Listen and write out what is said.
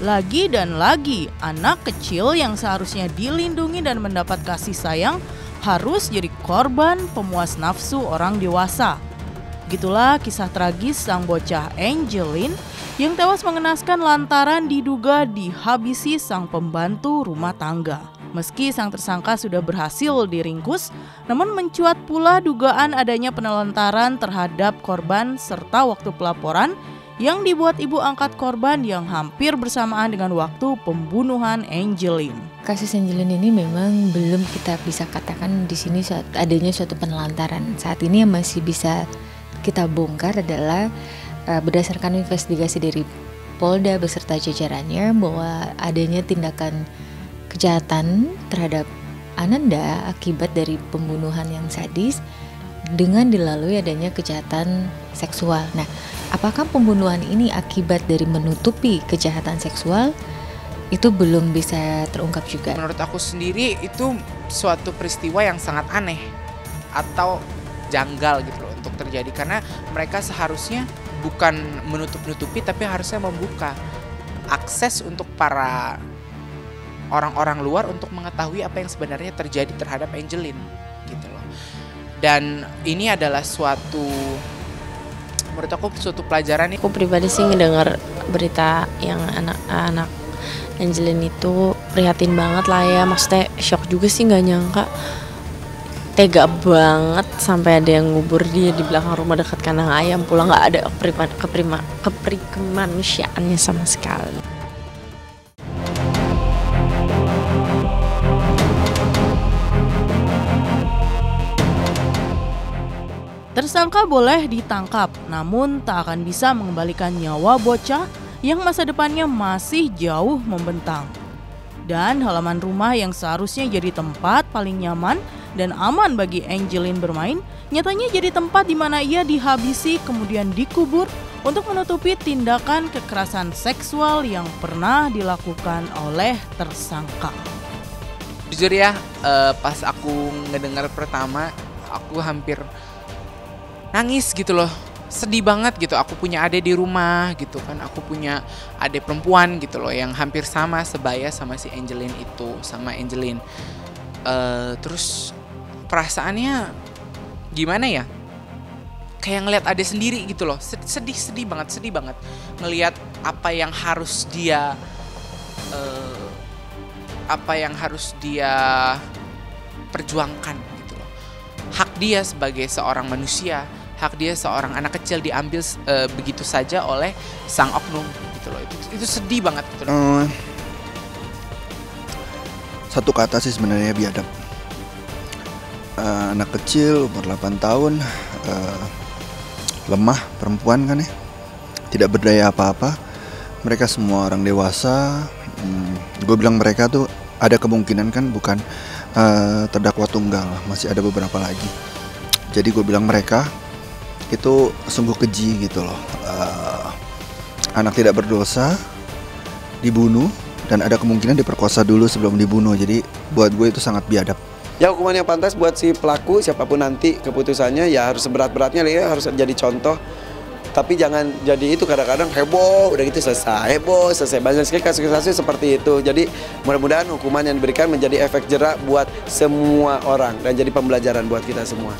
Lagi dan lagi, anak kecil yang seharusnya dilindungi dan mendapat kasih sayang harus jadi korban pemuas nafsu orang dewasa. Begitulah kisah tragis sang bocah Angelin yang tewas mengenaskan lantaran diduga dihabisi sang pembantu rumah tangga. Meski sang tersangka sudah berhasil diringkus, namun mencuat pula dugaan adanya penelantaran terhadap korban serta waktu pelaporan yang dibuat ibu angkat korban yang hampir bersamaan dengan waktu pembunuhan Angelin. Kasus Angelin ini memang belum kita bisa katakan di sini adanya suatu penelantaran. Saat ini yang masih bisa kita bongkar adalah berdasarkan investigasi dari Polda beserta jajarannya bahwa adanya tindakan kejahatan terhadap Ananda akibat dari pembunuhan yang sadis dengan dilalui adanya kejahatan seksual. Nah, apakah pembunuhan ini akibat dari menutupi kejahatan seksual? Itu belum bisa terungkap juga. Menurut aku sendiri itu suatu peristiwa yang sangat aneh atau janggal gitu loh untuk terjadi, karena mereka seharusnya bukan menutup-nutupi tapi harusnya membuka akses untuk para orang-orang luar untuk mengetahui apa yang sebenarnya terjadi terhadap Angelin gitu loh. Dan ini adalah menurut aku suatu pelajaran. Aku pribadi sih ngedengar berita yang anak-anak Angelin itu prihatin banget lah ya, maksudnya shock juga sih, nggak nyangka tega banget sampai ada yang ngubur dia di belakang rumah dekat kandang ayam, pulang nggak ada kemanusiaannya sama sekali. Tersangka boleh ditangkap, namun tak akan bisa mengembalikan nyawa bocah yang masa depannya masih jauh membentang. Dan halaman rumah yang seharusnya jadi tempat paling nyaman dan aman bagi Angelin bermain, nyatanya jadi tempat di mana ia dihabisi kemudian dikubur untuk menutupi tindakan kekerasan seksual yang pernah dilakukan oleh tersangka. Jujur ya, pas aku ngedengar pertama, aku hampir nangis gitu loh, sedih banget gitu. Aku punya adik di rumah gitu kan, aku punya adik perempuan gitu loh yang hampir sama sebaya sama si Angelin itu, sama Angelin. Terus perasaannya gimana ya? Kayak ngelihat adik sendiri gitu loh, sedih banget ngelihat apa yang harus dia perjuangkan gitu loh. Hak dia sebagai seorang manusia, hak dia seorang anak kecil diambil begitu saja oleh sang oknum gitu loh. Itu sedih banget gitu loh. Satu kata sih sebenarnya, biadab. Anak kecil umur 8 tahun, lemah, perempuan kan ya, tidak berdaya apa-apa. Mereka semua orang dewasa. Gue bilang mereka tuh ada kemungkinan kan bukan terdakwa tunggal, masih ada beberapa lagi. Jadi gue bilang mereka itu sungguh keji gitu loh. Anak tidak berdosa dibunuh dan ada kemungkinan diperkosa dulu sebelum dibunuh. Jadi buat gue itu sangat biadab. Ya, hukuman yang pantas buat si pelaku, siapapun nanti keputusannya ya harus seberat-beratnya ya, harus jadi contoh. Tapi jangan jadi itu kadang-kadang heboh, udah gitu selesai, banyak sekali kasus-kasus seperti itu. Jadi mudah-mudahan hukuman yang diberikan menjadi efek jerak buat semua orang dan jadi pembelajaran buat kita semua.